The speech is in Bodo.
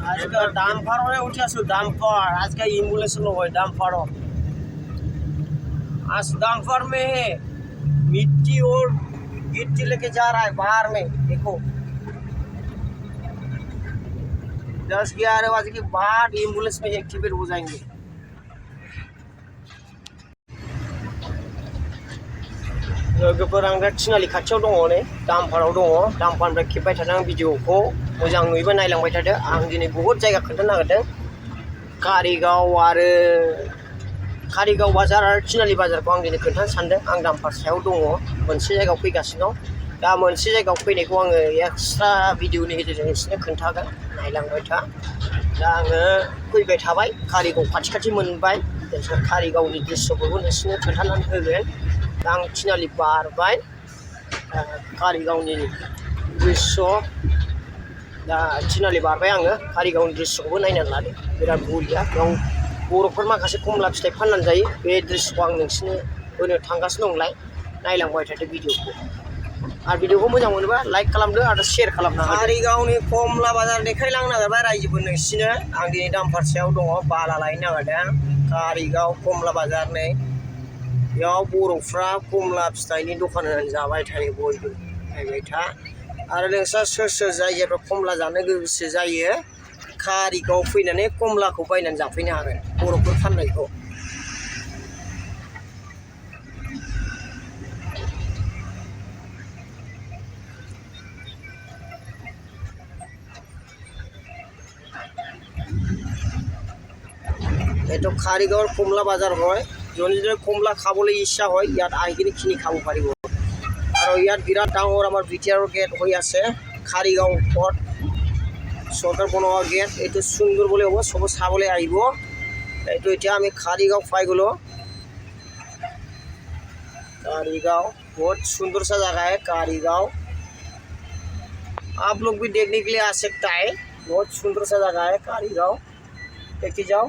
आजकल डाम्फर में उठा सु डाम्फर आजकल एम्बुलेंस लो है डाम्फर आज डाम्फर में मिट्टी और गिट्टी लेके जा रहा है बाहर में देखो 10-11 बजे के बाद एम्बुलेंस में एक्टिवेट हो जाएंगे। लोगोफोर आं दा थिनालि खाथियाव दङ नै डाम्फाराव दङ डाम्फारनिफ्राय खेबबाय थादों आं भिडिअखौ मोजां नुयोबा नायलांबाय थादो आं दिनै बहुद जायगा खोन्थानो नागिरदों कारिगाव आरो कारिगाव बाजार आरो थिनालि बाजारखौ आं दिनै खोन्थानो सानदों आं डाम्फार सायाव दङ मोनसे जायगायाव फैगासिनो दं दा मोनसे जायगायाव फैनायखौ आङो एक्सट्रा भिडिअनि गेजेरजों एसेनो खोन्थागोन नायलांबाय था दा आङो फैबाय थाबाय कारिगाव खाथि खाथि मोनबाय कारिगावनि दृश्यफोरखौ नोंसिनो खोन्थानानै होगोन दा आं थिनालि बारबाय कारिगावनि दृश्य दा थिनालि बारबाय आङो कारिगावनि दृश्यखौबो नायनानै लादो बिराद बरिया बेयाव बर'फोर माखासे कमला फिथाइ फाननानै जायो बे दृश्यखौ आं नोंसिनो होनो थांगासिनो दंलाय नायलांबाय थादो भिडिअखौ आरो भिडिअखौ मोजां मोनोबा लाइक खालामदो आरो शेयार खालामना होदो कारिगावनि कमला बाजार देखायलांनो नागिरबाय रायजोफोर नोंसिनो आं दिनै डाम्फार सायाव दङ बाला लायनो नागिरदों कारिगाव कमला बाजार नै बेयाव बर'फ्रा कमला फिथाइनि दखान होनानै जाबाय थायो बयबो नायबाय था आरो नोंस्रा सोर सोर जायगायाव कमला जानो गोसो जायो कारिगाव फैनानै कमलाखौ बायनानै जाफैनो हागोन बर'फोर फाननायखौ এইটো কারিগাঁৱৰ কমলা বাজাৰ হয় যোনে কমলা খাবলৈ ইচ্ছা হয় ইয়াত আহি কিনে কিনি খাব পাৰিব আৰু ইয়াত বিৰাট ডাঙৰ আমাৰ বিটিআৰৰ গেট হৈ আছে কারিগাঁও পথ চৰকাৰ বনোৱা গেট এইটো সুন্দৰ বুলি হ'ব সব চাবলৈ আহিব এইটো এতিয়া আমি कारिगाঁও পাই গ'লো कारिगाँव बहुत सुंदर सा जगह है कारिगाँव आप लोग भी देखने के लिए आ सकता है बहुत सुंदर सा जगह है कारिगाँव देखते जाओ।